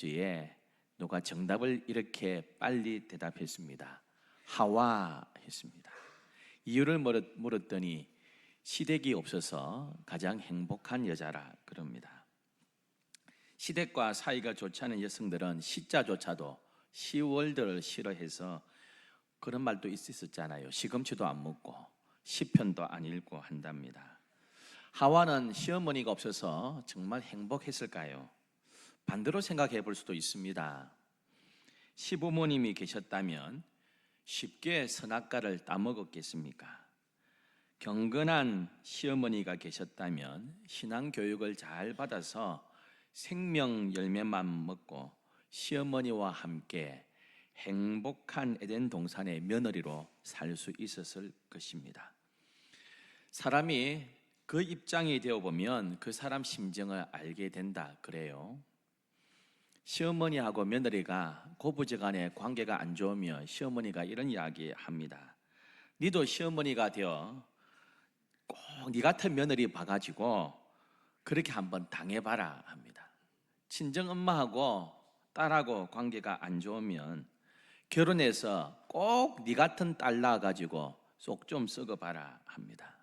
주에 누가 정답을 이렇게 빨리 대답했습니다. 하와 했습니다. 이유를 물었더니 시댁이 없어서 가장 행복한 여자라 그럽니다. 시댁과 사이가 좋지 않은 여성들은 시자조차도 시월드를 싫어해서 그런 말도 있었잖아요. 시금치도 안 먹고 시편도 안 읽고 한답니다. 하와는 시어머니가 없어서 정말 행복했을까요? 반대로 생각해 볼 수도 있습니다. 시부모님이 계셨다면 쉽게 선악과를 따먹었겠습니까? 경건한 시어머니가 계셨다면 신앙교육을 잘 받아서 생명 열매만 먹고 시어머니와 함께 행복한 에덴 동산의 며느리로 살 수 있었을 것입니다. 사람이 그 입장이 되어보면 그 사람 심정을 알게 된다 그래요. 시어머니하고 며느리가 고부지간에 관계가 안 좋으면 시어머니가 이런 이야기 합니다. 니도 시어머니가 되어 꼭 니 같은 며느리 봐가지고 그렇게 한번 당해봐라 합니다. 친정엄마하고 딸하고 관계가 안 좋으면 결혼해서 꼭 니 같은 딸 낳아가지고 속 좀 썩어봐라 합니다.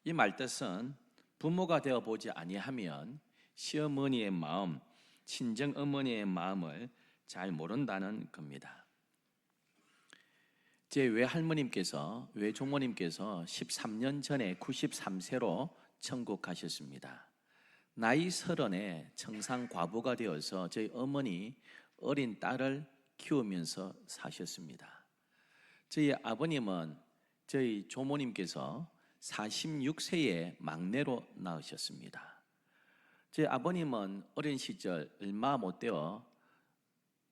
이 말뜻은 부모가 되어보지 아니하면 시어머니의 마음, 친정어머니의 마음을 잘 모른다는 겁니다. 제 외할머님께서, 외조모님께서 13년 전에 93세로 천국 가셨습니다. 나이 30에 청상 과부가 되어서 저희 어머니 어린 딸을 키우면서 사셨습니다. 저희 아버님은 저희 조모님께서 46세에 막내로 낳으셨습니다. 저희 아버님은 어린 시절 얼마 못 되어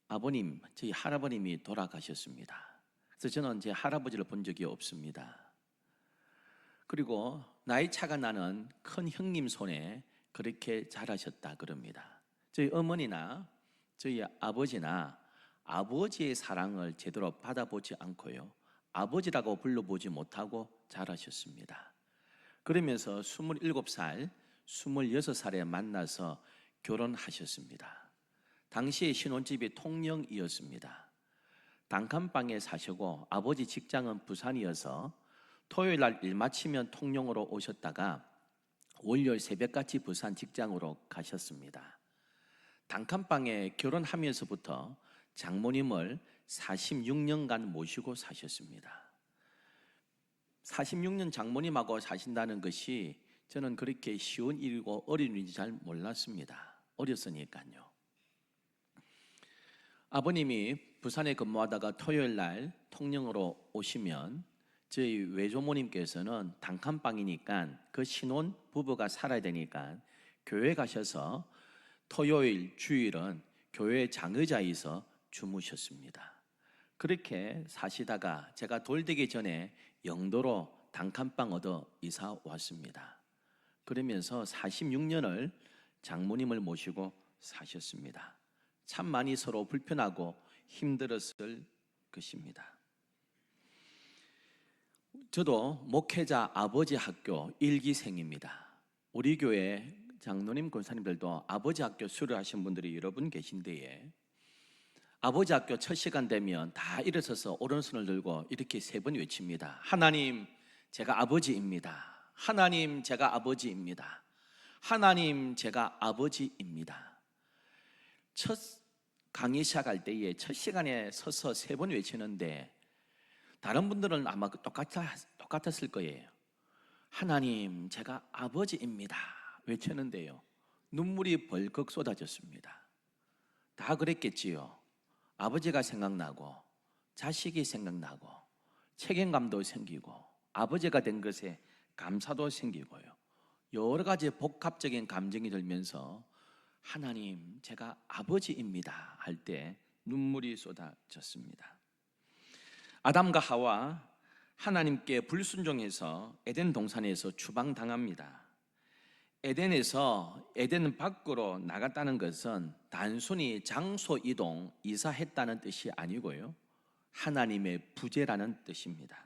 아버님, 저희 할아버님이 돌아가셨습니다. 그래서 저는 제 할아버지를 본 적이 없습니다. 그리고 나이 차가 나는 큰 형님 손에 그렇게 자라셨다 그럽니다. 저희 어머니나 저희 아버지나 아버지의 사랑을 제대로 받아보지 않고요, 아버지라고 불러보지 못하고 자라셨습니다. 그러면서 27살, 26살에 만나서 결혼하셨습니다. 당시의 신혼집이 통영이었습니다. 단칸방에 사시고 아버지 직장은 부산이어서 토요일 날 일 마치면 통영으로 오셨다가 월요일 새벽같이 부산 직장으로 가셨습니다. 단칸방에 결혼하면서부터 장모님을 46년간 모시고 사셨습니다. 46년 장모님하고 사신다는 것이 저는 그렇게 쉬운 일이고 어려운 일인지 잘 몰랐습니다. 어렸으니까요. 아버님이 부산에 근무하다가 토요일 날 통영으로 오시면 저희 외조모님께서는 단칸방이니까 그 신혼 부부가 살아야 되니까 교회 가셔서 토요일, 주일은 교회 장의자에서 주무셨습니다. 그렇게 사시다가 제가 돌되기 전에 영도로 단칸방 얻어 이사 왔습니다. 그러면서 46년을 장모님을 모시고 사셨습니다. 참 많이 서로 불편하고 힘들었을 것입니다. 저도 목회자 아버지 학교 1기생입니다. 우리 교회 장로님 권사님들도 아버지 학교 수료하신 분들이 여러 분 계신데에 아버지 학교 첫 시간 되면 다 일어서서 오른손을 들고 이렇게 3번 외칩니다. 하나님, 제가 아버지입니다. 하나님, 제가 아버지입니다. 하나님, 제가 아버지입니다. 첫 강의 시작할 때에 첫 시간에 서서 3번 외치는데 다른 분들은 아마 똑같았을 거예요. 하나님, 제가 아버지입니다 외쳤는데요, 눈물이 벌컥 쏟아졌습니다. 다 그랬겠지요. 아버지가 생각나고 자식이 생각나고 책임감도 생기고 아버지가 된 것에 감사도 생기고요, 여러 가지 복합적인 감정이 들면서 하나님, 제가 아버지입니다 할 때 눈물이 쏟아졌습니다. 아담과 하와 하나님께 불순종해서 에덴 동산에서 추방당합니다. 에덴 밖으로 나갔다는 것은 단순히 장소 이동, 이사했다는 뜻이 아니고요, 하나님의 부재라는 뜻입니다.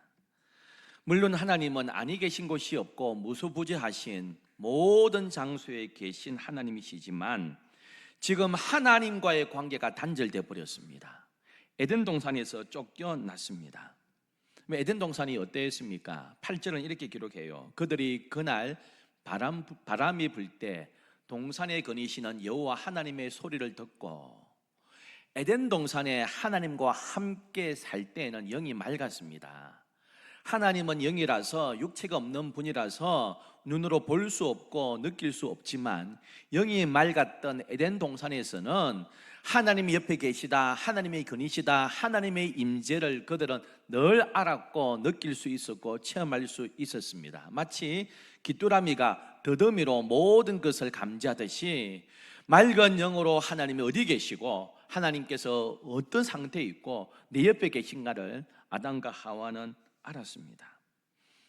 물론 하나님은 아니 계신 곳이 없고 무소부재하신 모든 장소에 계신 하나님이시지만 지금 하나님과의 관계가 단절되어 버렸습니다. 에덴 동산에서 쫓겨났습니다. 에덴 동산이 어땠습니까? 8절은 이렇게 기록해요. 그들이 그날 바람이 불 때 동산에 거니시는 여호와 하나님의 소리를 듣고, 에덴 동산에 하나님과 함께 살 때에는 영이 맑았습니다. 하나님은 영이라서 육체가 없는 분이라서 눈으로 볼 수 없고 느낄 수 없지만, 영이 맑았던 에덴 동산에서는 하나님이 옆에 계시다, 하나님의 근이시다, 하나님의 임재를 그들은 늘 알았고 느낄 수 있었고 체험할 수 있었습니다. 마치 귀뚜라미가 더듬이로 모든 것을 감지하듯이 맑은 영으로 하나님이 어디 계시고 하나님께서 어떤 상태에 있고 내 옆에 계신가를 아담과 하와는 알았습니다.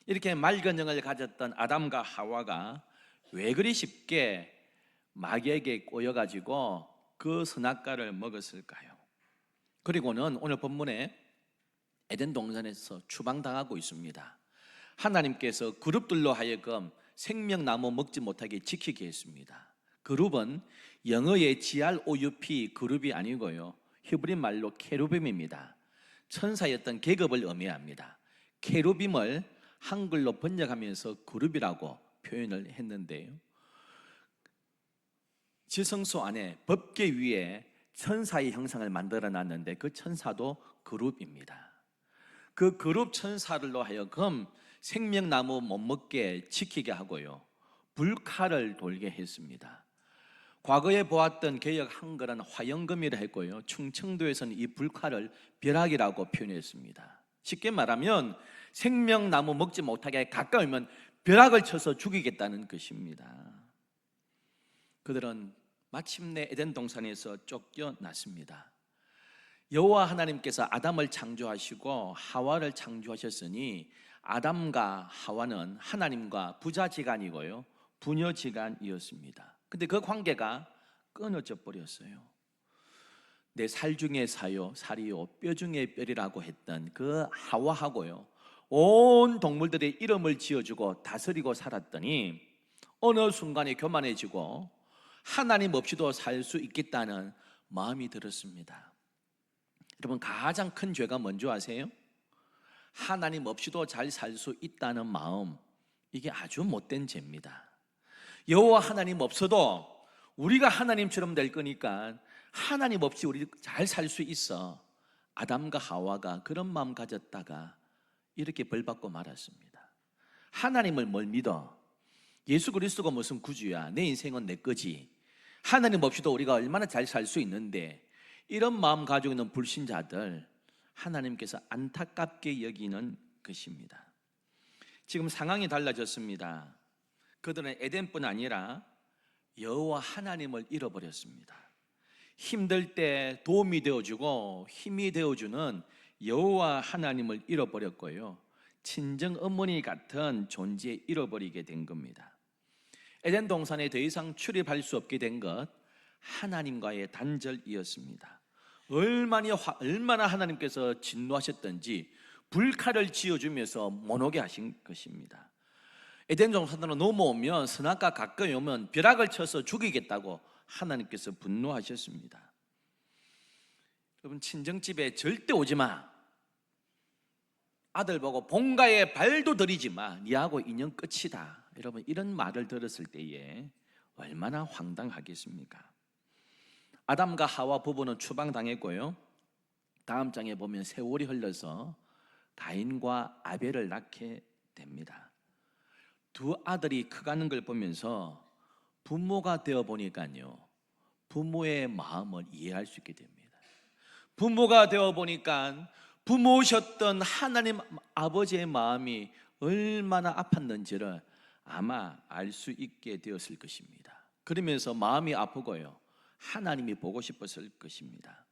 이렇게 맑은 영을 가졌던 아담과 하와가 왜 그리 쉽게 마귀에게 꼬여가지고 그 선악과를 먹었을까요? 그리고는 오늘 본문에 에덴 동산에서 추방당하고 있습니다. 하나님께서 그룹들로 하여금 생명나무 먹지 못하게 지키게 했습니다. 그룹은 영어의 GROUP 그룹이 아니고요, 히브리 말로 케루빔입니다. 천사였던 계급을 의미합니다. 케루빔을 한글로 번역하면서 그룹이라고 표현을 했는데요, 지성소 안에 법궤 위에 천사의 형상을 만들어 놨는데 그 천사도 그룹입니다. 그 그룹 천사들로 하여금 생명나무 못 먹게 지키게 하고요, 불칼을 돌게 했습니다. 과거에 보았던 개역 한글은 화영금이라 했고요, 충청도에서는 이 불칼을 벼락이라고 표현했습니다. 쉽게 말하면 생명나무 먹지 못하게 가까우면 벼락을 쳐서 죽이겠다는 것입니다. 그들은 마침내 에덴 동산에서 쫓겨났습니다. 여호와 하나님께서 아담을 창조하시고 하와를 창조하셨으니 아담과 하와는 하나님과 부자지간이고요, 부녀지간이었습니다. 근데 그 관계가 끊어져 버렸어요. 내 살 중에 사요, 살이요, 뼈 중에 뼈리라고 했던 그 하와하고요, 온 동물들의 이름을 지어주고 다스리고 살았더니 어느 순간에 교만해지고 하나님 없이도 살 수 있겠다는 마음이 들었습니다. 여러분, 가장 큰 죄가 뭔지 아세요? 하나님 없이도 잘 살 수 있다는 마음, 이게 아주 못된 죄입니다. 여호와 하나님 없어도 우리가 하나님처럼 될 거니까 하나님 없이 우리 잘 살 수 있어. 아담과 하와가 그런 마음 가졌다가 이렇게 벌받고 말았습니다. 하나님을 뭘 믿어? 예수 그리스도가 무슨 구주야? 내 인생은 내 거지. 하나님 없이도 우리가 얼마나 잘 살 수 있는데, 이런 마음 가지고 있는 불신자들 하나님께서 안타깝게 여기는 것입니다. 지금 상황이 달라졌습니다. 그들은 에덴뿐 아니라 여호와 하나님을 잃어버렸습니다. 힘들 때 도움이 되어주고 힘이 되어주는 여호와 하나님을 잃어버렸고요, 친정 어머니 같은 존재 잃어버리게 된 겁니다. 에덴 동산에 더 이상 출입할 수 없게 된 것, 하나님과의 단절이었습니다. 얼마나 하나님께서 진노하셨던지 불칼을 지어주면서 못 오게 하신 것입니다. 에덴 동산으로 넘어오면, 선악과 가까이 오면 벼락을 쳐서 죽이겠다고 하나님께서 분노하셨습니다. 여러분, 친정집에 절대 오지 마. 아들 보고 본가에 발도 들이지 마. 니하고 인연 끝이다. 여러분, 이런 말을 들었을 때에 얼마나 황당하겠습니까? 아담과 하와 부부는 추방당했고요, 다음 장에 보면 세월이 흘러서 가인과 아벨을 낳게 됩니다. 두 아들이 커가는 걸 보면서 부모가 되어 보니까요, 부모의 마음을 이해할 수 있게 됩니다. 부모가 되어 보니까 부모셨던 하나님 아버지의 마음이 얼마나 아팠는지를 아마 알 수 있게 되었을 것입니다. 그러면서 마음이 아프고요, 하나님이 보고 싶었을 것입니다.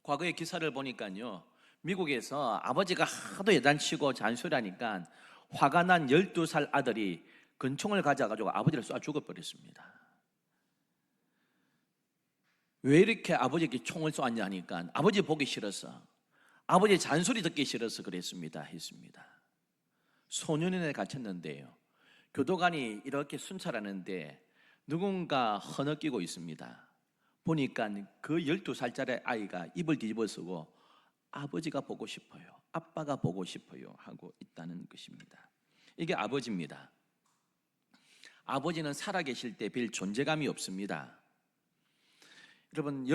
과거의 기사를 보니까요, 미국에서 아버지가 하도 야단치고 잔소리하니까 화가 난 12살 아들이 권총을 가져가지고 아버지를 쏴 죽어버렸습니다. 왜 이렇게 아버지에게 총을 쏘았냐 하니까 아버지 보기 싫어서, 아버지 잔소리 듣기 싫어서 그랬습니다 했습니다. 소년원에 갇혔는데요, 교도관이 이렇게 순찰하는데 누군가 허느끼고 있습니다. 보니까 그 12살짜리 아이가 입을 뒤집어 쓰고 아버지가 보고 싶어요, 아빠가 보고 싶어요 하고 있다는 것입니다. 이게 아버지입니다. 아버지는 살아계실 때 별 존재감이 없습니다. 여러분,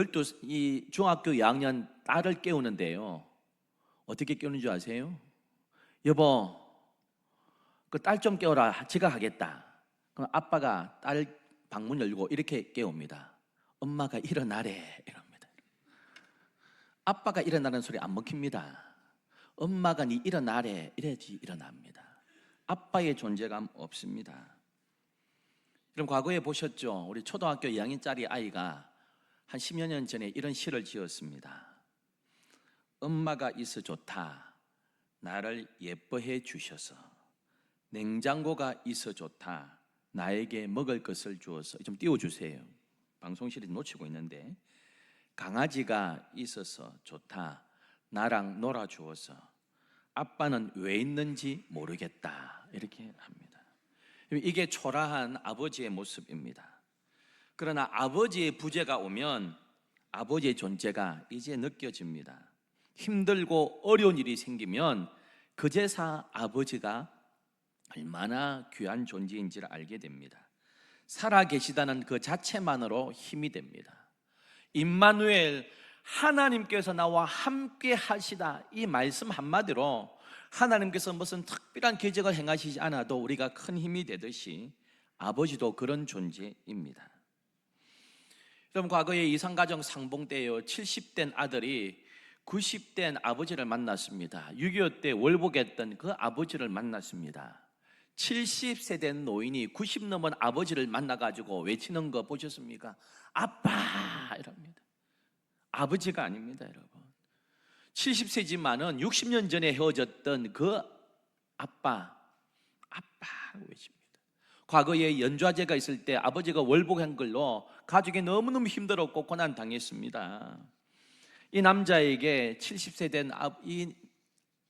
이 중학교 2학년 딸을 깨우는데요, 어떻게 깨우는 줄 아세요? 여보, 그 딸 좀 깨워라, 제가 하겠다. 그럼 아빠가 딸 방문 열고 이렇게 깨웁니다. 엄마가 일어나래 이럽니다. 아빠가 일어나는 소리 안 먹힙니다. 엄마가 니 일어나래 이래야지 일어납니다. 아빠의 존재감 없습니다. 그럼 과거에 보셨죠? 우리 초등학교 2학년짜리 아이가 한 10여 년 전에 이런 시를 지었습니다. 엄마가 있어 좋다, 나를 예뻐해 주셔서. 냉장고가 있어 좋다, 나에게 먹을 것을 주어서. 좀 띄워주세요. 방송실에 놓치고 있는데, 강아지가 있어서 좋다, 나랑 놀아주어서. 아빠는 왜 있는지 모르겠다, 이렇게 합니다. 이게 초라한 아버지의 모습입니다. 그러나 아버지의 부재가 오면 아버지의 존재가 이제 느껴집니다. 힘들고 어려운 일이 생기면 그제서 아버지가 얼마나 귀한 존재인지를 알게 됩니다. 살아계시다는 그 자체만으로 힘이 됩니다. 임마누엘, 하나님께서 나와 함께 하시다, 이 말씀 한마디로 하나님께서 무슨 특별한 기적을 행하시지 않아도 우리가 큰 힘이 되듯이 아버지도 그런 존재입니다. 여러분, 과거에 이산가정 상봉 때요, 70된 아들이 90된 아버지를 만났습니다. 6.25 때 월복했던 그 아버지를 만났습니다. 70세 된 노인이 90 넘은 아버지를 만나가지고 외치는 거 보셨습니까? 아빠! 이럽니다. 아버지가 아닙니다, 여러분. 70세지만은 60년 전에 헤어졌던 그 아빠, 아빠라고 외칩니다. 과거에 연좌제가 있을 때 아버지가 월복한 걸로 가족이 너무너무 힘들었고 고난당했습니다. 이 남자에게 70세 된 이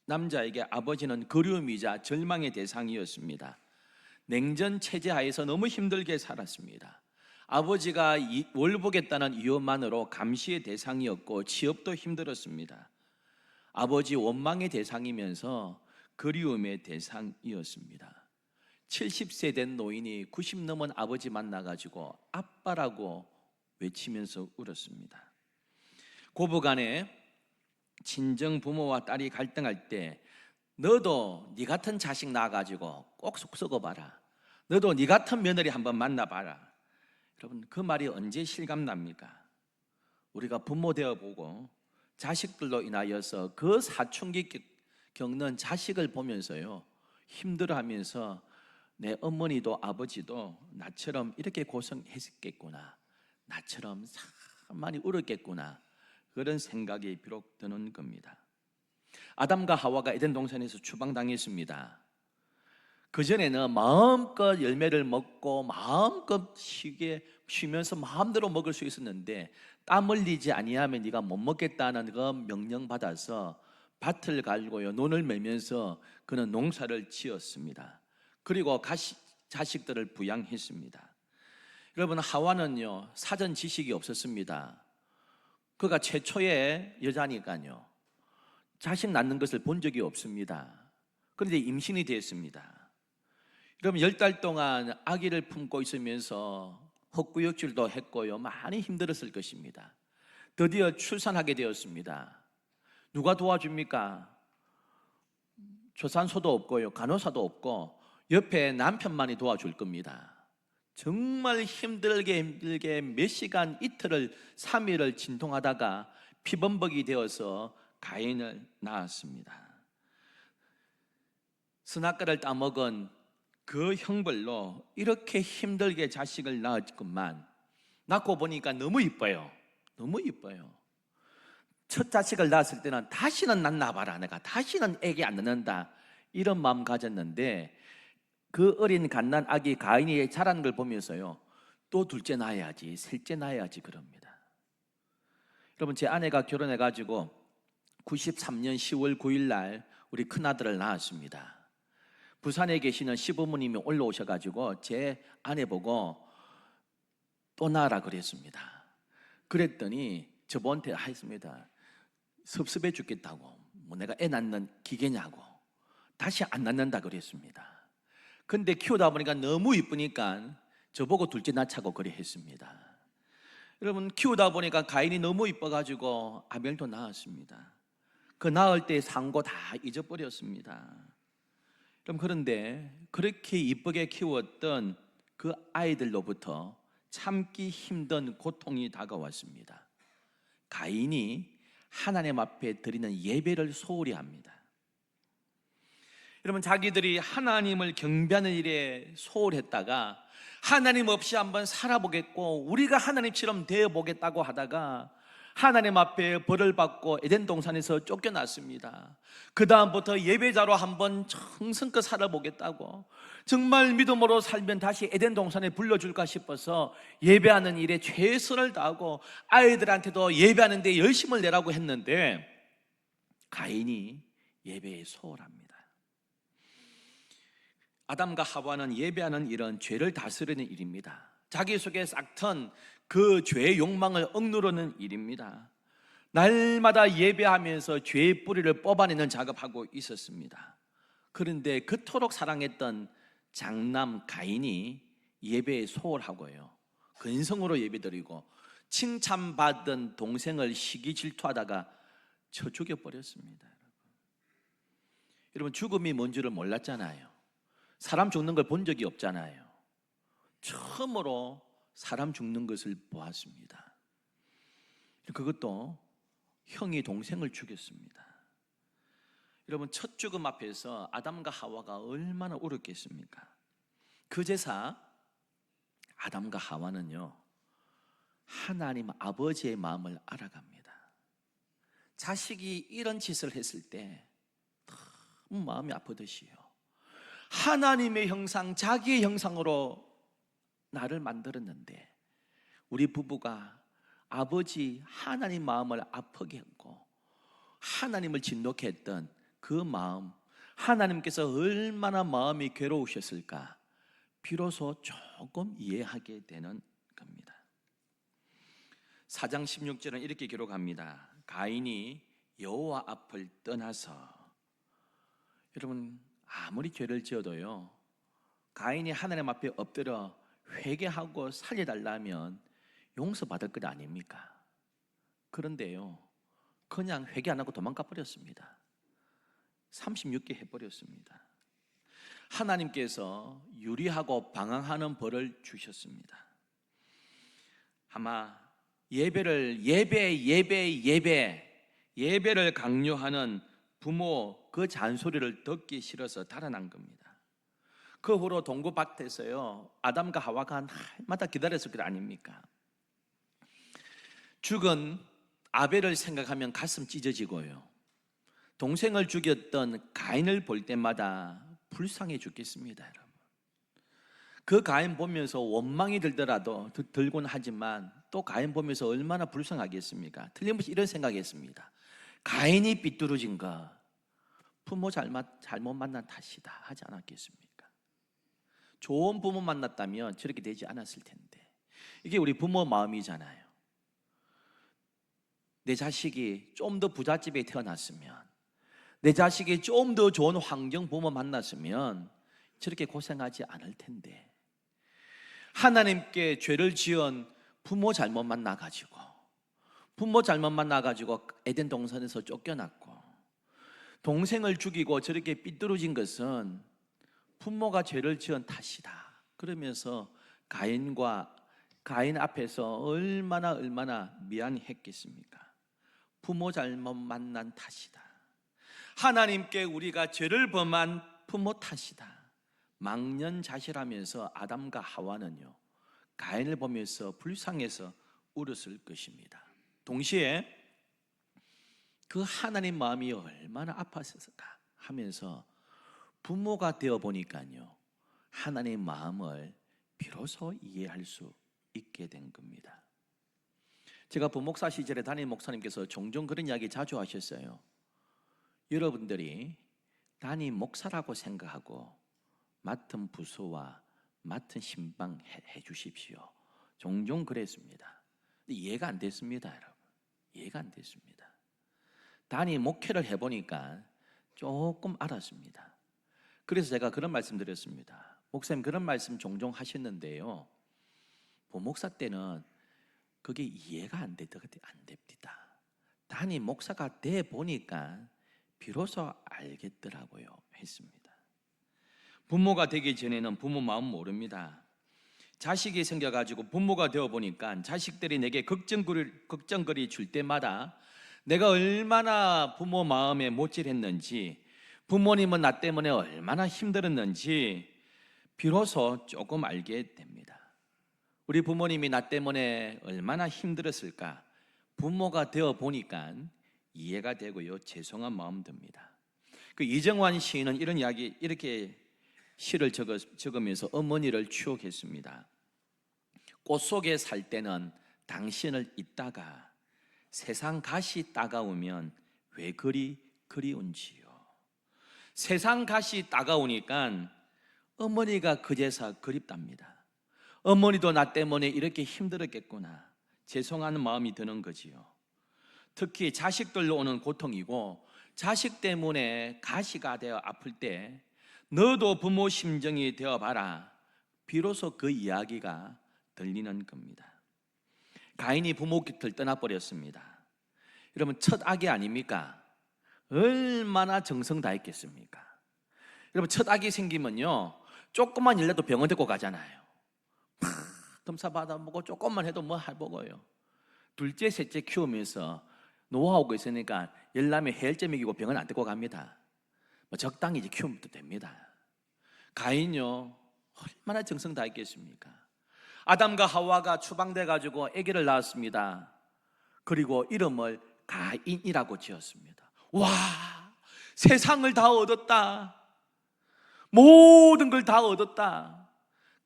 남자에게 아버지는 그리움이자 절망의 대상이었습니다. 냉전 체제 하에서 너무 힘들게 살았습니다. 아버지가 월복했다는 이유만으로 감시의 대상이었고 취업도 힘들었습니다. 아버지 원망의 대상이면서 그리움의 대상이었습니다. 70세 된 노인이 90 넘은 아버지 만나가지고 아빠라고 외치면서 울었습니다. 고부간에 친정 부모와 딸이 갈등할 때 너도 네 같은 자식 낳아가지고 꼭 속 썩어봐라, 너도 네 같은 며느리 한번 만나봐라. 여러분, 그 말이 언제 실감납니까? 우리가 부모 되어보고 자식들로 인하여서 그 사춘기 겪는 자식을 보면서요, 힘들어하면서 내 어머니도 아버지도 나처럼 이렇게 고생했겠구나, 나처럼 참 많이 울었겠구나, 그런 생각이 비록 드는 겁니다. 아담과 하와가 에덴 동산에서 추방당했습니다. 그전에는 마음껏 열매를 먹고 마음껏 쉬면서 마음대로 먹을 수 있었는데, 땀 흘리지 아니하면 네가 못 먹겠다는 그 명령 받아서 밭을 갈고요, 논을 매면서 그는 농사를 지었습니다. 그리고 자식들을 부양했습니다. 여러분, 하와는요 사전 지식이 없었습니다. 그가 최초의 여자니까요 자식 낳는 것을 본 적이 없습니다. 그런데 임신이 되었습니다. 그럼 10달 동안 아기를 품고 있으면서 헛구역질도 했고요, 많이 힘들었을 것입니다. 드디어 출산하게 되었습니다. 누가 도와줍니까? 조산소도 없고요, 간호사도 없고 옆에 남편만이 도와줄 겁니다. 정말 힘들게 몇 시간, 이틀을 3일을 진통하다가 피범벅이 되어서 가인을 낳았습니다. 스나가를 따먹은 그 형벌로 이렇게 힘들게 자식을 낳았건만 낳고 보니까 너무 이뻐요. 너무 이뻐요. 첫 자식을 낳았을 때는 다시는 난 낳아봐라, 내가 다시는 애기 안 낳는다, 이런 마음 가졌는데 그 어린 갓난 아기 가인이 자라는 걸 보면서요, 또 둘째 낳아야지, 셋째 낳아야지 그럽니다. 여러분, 제 아내가 결혼해가지고 93년 10월 9일 날 우리 큰아들을 낳았습니다. 부산에 계시는 시부모님이 올라오셔가지고 제 아내 보고 또 낳으라 그랬습니다. 그랬더니 저보한테 했습니다. 섭섭해 죽겠다고, 뭐 내가 애 낳는 기계냐고, 다시 안 낳는다 그랬습니다. 근데 키우다 보니까 너무 이쁘니까 저보고 둘째 낳자고 그래 했습니다. 여러분, 키우다 보니까 가인이 너무 이뻐가지고 아벨도 낳았습니다. 그 낳을 때 상고 다 잊어버렸습니다. 그럼 그런데 그렇게 이쁘게 키웠던 그 아이들로부터 참기 힘든 고통이 다가왔습니다. 가인이 하나님 앞에 드리는 예배를 소홀히 합니다. 여러분, 자기들이 하나님을 경배하는 일에 소홀했다가 하나님 없이 한번 살아보겠고 우리가 하나님처럼 되어보겠다고 하다가 하나님 앞에 벌을 받고 에덴 동산에서 쫓겨났습니다. 그 다음부터 예배자로 한번 정성껏 살아보겠다고, 정말 믿음으로 살면 다시 에덴 동산에 불러줄까 싶어서 예배하는 일에 최선을 다하고 아이들한테도 예배하는 데 열심을 내라고 했는데 가인이 예배에 소홀합니다. 아담과 하와는 예배하는 일은 죄를 다스리는 일입니다. 자기 속에 싹튼 그 죄의 욕망을 억누르는 일입니다. 날마다 예배하면서 죄의 뿌리를 뽑아내는 작업하고 있었습니다. 그런데 그토록 사랑했던 장남 가인이 예배에 소홀하고요, 근성으로 예배드리고 칭찬받은 동생을 시기 질투하다가 쳐 죽여버렸습니다. 여러분, 죽음이 뭔 줄을 몰랐잖아요. 사람 죽는 걸 본 적이 없잖아요. 처음으로 사람 죽는 것을 보았습니다. 그것도 형이 동생을 죽였습니다. 여러분, 첫 죽음 앞에서 아담과 하와가 얼마나 울었겠습니까? 그제서 아담과 하와는요, 하나님 아버지의 마음을 알아갑니다. 자식이 이런 짓을 했을 때 너무 마음이 아프듯이요, 하나님의 형상, 자기의 형상으로 나를 만들었는데 우리 부부가 아버지 하나님 마음을 아프게 했고 하나님을 진노케 했던 그 마음, 하나님께서 얼마나 마음이 괴로우셨을까 비로소 조금 이해하게 되는 겁니다. 4장 16절은 이렇게 기록합니다. 가인이 여호와 앞을 떠나서, 여러분, 아무리 죄를 지어도요, 가인이 하나님 앞에 엎드려 회개하고 살려달라면 용서받을 것 아닙니까? 그런데요, 그냥 회개 안 하고 도망가 버렸습니다. 36개 해버렸습니다. 하나님께서 유리하고 방황하는 벌을 주셨습니다. 아마 예배를 강요하는 부모 그 잔소리를 듣기 싫어서 달아난 겁니다. 그 후로 동고밭에서요, 아담과 하와가 날마다 기다렸을 것 아닙니까? 죽은 아벨을 생각하면 가슴 찢어지고요, 동생을 죽였던 가인을 볼 때마다 불쌍해 죽겠습니다. 여러분, 그 가인 보면서 원망이 들곤 하지만 또 가인 보면서 얼마나 불쌍하겠습니까? 틀림없이 이런 생각했습니다. 가인이 삐뚤어진 거 부모 잘못 만난 탓이다 하지 않았겠습니까? 좋은 부모 만났다면 저렇게 되지 않았을 텐데. 이게 우리 부모 마음이잖아요. 내 자식이 좀 더 부잣집에 태어났으면, 내 자식이 좀 더 좋은 환경 부모 만났으면 저렇게 고생하지 않을 텐데, 하나님께 죄를 지은 부모 잘못 만나가지고 에덴 동산에서 쫓겨났고 동생을 죽이고 저렇게 삐뚤어진 것은 부모가 죄를 지은 탓이다 그러면서 가인 앞에서 얼마나 미안했겠습니까? 부모 잘못 만난 탓이다, 하나님께 우리가 죄를 범한 부모 탓이다, 망연자실하면서 아담과 하와는요, 가인을 보면서 불쌍해서 울었을 것입니다. 동시에 그 하나님 마음이 얼마나 아팠을까 하면서 부모가 되어 보니까요, 하나님의 마음을 비로소 이해할 수 있게 된 겁니다. 제가 부목사 시절에 담임 목사님께서 종종 그런 이야기 자주 하셨어요. 여러분들이 담임 목사라고 생각하고 맡은 부서와 맡은 신방 해 주십시오. 종종 그랬습니다. 이해가 안 됐습니다, 여러분. 이해가 안 됐습니다. 단위 목회를 해보니까 조금 알았습니다. 그래서 제가 그런 말씀 드렸습니다. 목사님, 그런 말씀 종종 하셨는데요, 부목사 때는 그게 이해가 안 됩니다. 단위 목사가 돼 보니까 비로소 알겠더라고요 했습니다. 부모가 되기 전에는 부모 마음 모릅니다. 자식이 생겨가지고 부모가 되어 보니까 자식들이 내게 걱정거리 줄 때마다 내가 얼마나 부모 마음에 못질했는지, 부모님은 나 때문에 얼마나 힘들었는지 비로소 조금 알게 됩니다. 우리 부모님이 나 때문에 얼마나 힘들었을까, 부모가 되어 보니까 이해가 되고요, 죄송한 마음 듭니다. 그 이정환 시인은 이런 이야기, 이렇게 시를 적으면서 어머니를 추억했습니다. 꽃 속에 살 때는 당신을 잊다가 세상 갓이 따가우면 왜 그리 그리운지요. 세상 갓이 따가우니까 어머니가 그제서 그립답니다. 어머니도 나 때문에 이렇게 힘들었겠구나, 죄송한 마음이 드는 거지요. 특히 자식들로 오는 고통이고, 자식 때문에 가시가 되어 아플 때 너도 부모 심정이 되어봐라, 비로소 그 이야기가 들리는 겁니다. 가인이 부모 곁을 떠나버렸습니다. 여러분, 첫 악이 아닙니까? 얼마나 정성 다했겠습니까? 여러분, 첫 악이 생기면요, 조금만 일라도 병원 데리고 가잖아요. 검사 받아보고 조금만 해도 뭐 해보고요. 둘째, 셋째 키우면서 노하우가 있으니까 열남에 해열제 먹이고 병원 안 데리고 갑니다. 뭐 적당히 이제 키우면 또 됩니다. 가인요, 얼마나 정성 다했겠습니까? 아담과 하와가 추방돼 가지고 아기를 낳았습니다. 그리고 이름을 가인이라고 지었습니다. 와, 세상을 다 얻었다, 모든 걸 다 얻었다.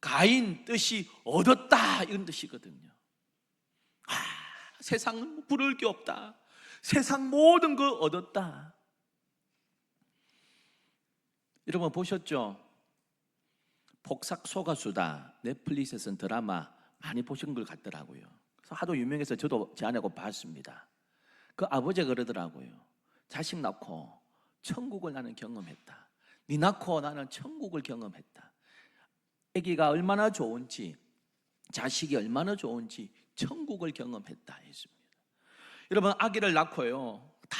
가인 뜻이 얻었다, 이런 뜻이거든요. 세상은 부러울 게 없다, 세상 모든 걸 얻었다. 여러분 보셨죠? 폭삭 소가수다, 넷플릭스에서 드라마 많이 보신 것 같더라고요. 그래서 하도 유명해서 저도 제 아내하고 봤습니다. 그 아버지가 그러더라고요. 자식 낳고 천국을 나는 경험했다. 네 낳고 나는 천국을 경험했다. 아기가 얼마나 좋은지, 자식이 얼마나 좋은지 천국을 경험했다 했습니다. 여러분, 아기를 낳고요, 다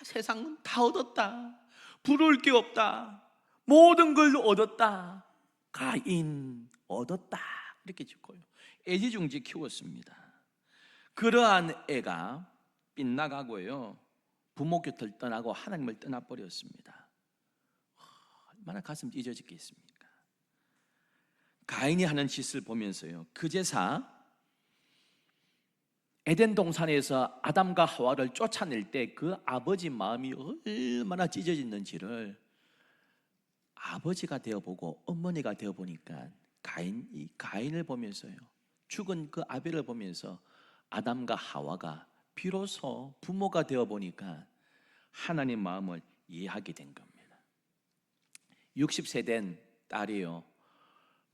세상은 다 얻었다, 부러울 게 없다, 모든 걸 얻었다, 가인 얻었다, 이렇게 짓고요, 애지중지 키웠습니다. 그러한 애가 빗나가고요, 부모 곁을 떠나고 하나님을 떠나버렸습니다. 얼마나 가슴 찢어지겠습니까? 가인이 하는 짓을 보면서요, 그제서 에덴 동산에서 아담과 하와를 쫓아낼 때 그 아버지 마음이 얼마나 찢어졌는지를 아버지가 되어보고 어머니가 되어보니까 가인을 보면서요, 죽은 그 아벨을 보면서 아담과 하와가 비로소 부모가 되어보니까 하나님 마음을 이해하게 된 겁니다. 60세 된 딸이요,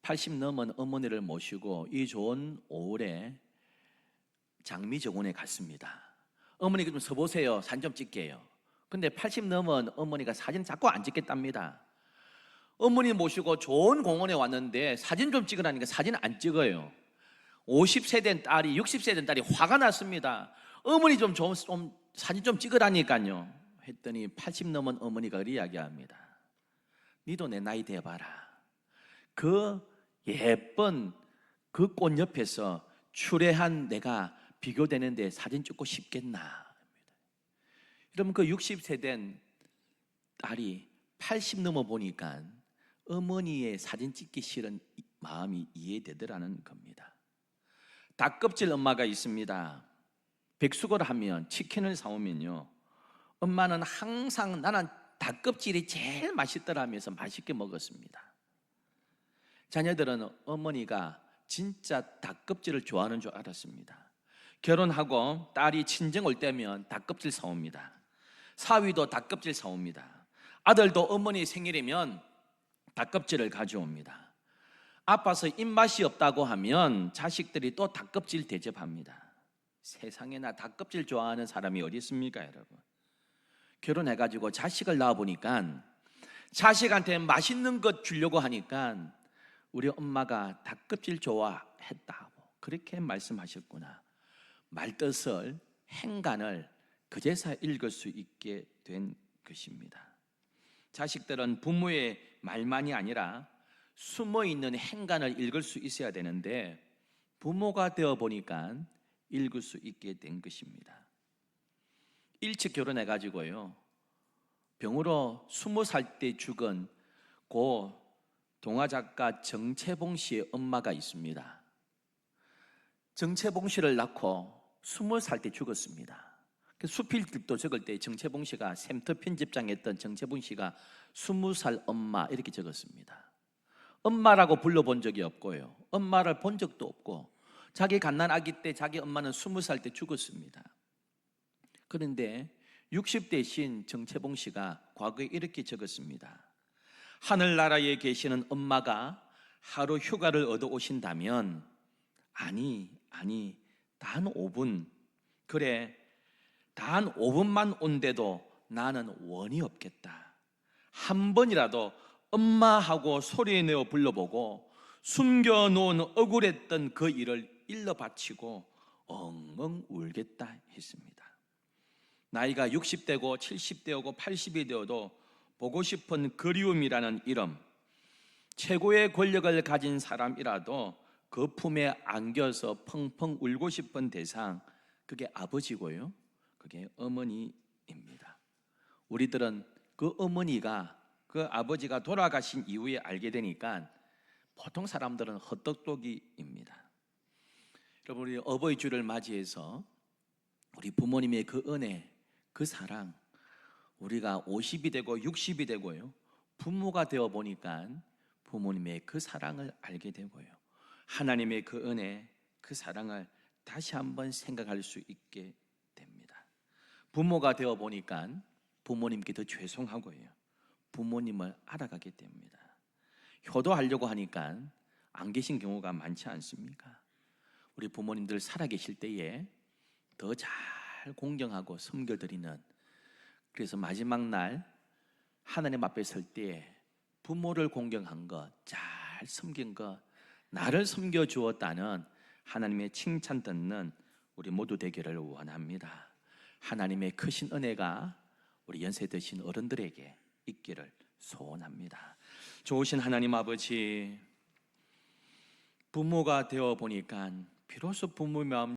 80 넘은 어머니를 모시고 이 좋은 5월에 장미정원에 갔습니다. 어머니가 좀 서보세요, 사진 좀 찍게요. 근데 80 넘은 어머니가 사진 자꾸 안 찍겠답니다. 어머니 모시고 좋은 공원에 왔는데 사진 좀 찍으라니까 사진 안 찍어요. 50세 된 딸이, 60세 된 딸이 화가 났습니다. 어머니 좀 사진 좀 찍으라니까요 했더니 80 넘은 어머니가 그렇게 이야기합니다. 니도 내 나이 돼봐라, 그 예쁜 그 꽃 옆에서 추레한 내가 비교되는데 사진 찍고 싶겠나. 여러분, 그 60세 된 딸이 80 넘어 보니까 어머니의 사진 찍기 싫은 마음이 이해되더라는 겁니다. 닭껍질 엄마가 있습니다. 백숙을 하면, 치킨을 사오면요, 엄마는 항상 나는 닭껍질이 제일 맛있더라면서 맛있게 먹었습니다. 자녀들은 어머니가 진짜 닭껍질을 좋아하는 줄 알았습니다. 결혼하고 딸이 친정 올 때면 닭껍질 사옵니다. 사위도 닭껍질 사옵니다. 아들도 어머니 생일이면 닭껍질을 가져옵니다. 아파서 입맛이 없다고 하면 자식들이 또 닭껍질 대접합니다. 세상에나 닭껍질 좋아하는 사람이 어디 있습니까, 여러분? 결혼해가지고 자식을 낳아보니까 자식한테 맛있는 것 주려고 하니까 우리 엄마가 닭껍질 좋아했다고 그렇게 말씀하셨구나. 말뜻을, 행간을 그제서 읽을 수 있게 된 것입니다. 자식들은 부모의 말만이 아니라 숨어있는 행간을 읽을 수 있어야 되는데 부모가 되어보니까 읽을 수 있게 된 것입니다. 일찍 결혼해가지고요, 병으로 20살 때 죽은 고 동화작가 정채봉 씨의 엄마가 있습니다. 정채봉 씨를 낳고 20살 때 죽었습니다. 수필집도 적을 때 정채봉 씨가 샘터 편집장에 있던 정채봉 씨가 20살 엄마 이렇게 적었습니다. 엄마라고 불러본 적이 없고요, 엄마를 본 적도 없고, 자기 갓난 아기 때 자기 엄마는 20살 때 죽었습니다. 그런데 60대신 정채봉 씨가 과거에 이렇게 적었습니다. 하늘나라에 계시는 엄마가 하루 휴가를 얻어 오신다면, 아니 단 5분, 그래 단 5분만 온데도 나는 원이 없겠다. 한 번이라도 엄마하고 소리내어 불러보고 숨겨놓은 억울했던 그 일을 일러 바치고 엉엉 울겠다 했습니다. 나이가 60대고 70대고 80이 되어도 보고 싶은 그리움이라는 이름, 최고의 권력을 가진 사람이라도 그 품에 안겨서 펑펑 울고 싶은 대상, 그게 아버지고요, 그게 어머니입니다. 우리들은 그 어머니가, 그 아버지가 돌아가신 이후에 알게 되니까 보통 사람들은 헛똑똑이입니다. 여러분, 우리 어버이 주를 맞이해서 우리 부모님의 그 은혜, 그 사랑, 우리가 50이 되고 60이 되고요, 부모가 되어 보니까 부모님의 그 사랑을 알게 되고요, 하나님의 그 은혜, 그 사랑을 다시 한번 생각할 수 있게 됩니다. 부모가 되어 보니까 부모님께 더 죄송하고요, 부모님을 알아가게 됩니다. 효도하려고 하니까 안 계신 경우가 많지 않습니까? 우리 부모님들 살아계실 때에 더 잘 공경하고 섬겨드리는, 그래서 마지막 날 하나님 앞에 설 때 부모를 공경한 것, 잘 섬긴 것, 나를 섬겨주었다는 하나님의 칭찬 듣는 우리 모두 되기를 원합니다. 하나님의 크신 은혜가 우리 연세 드신 어른들에게 있기를 소원합니다. 좋으신 하나님 아버지, 부모가 되어 보니까 비로소 부모의 마음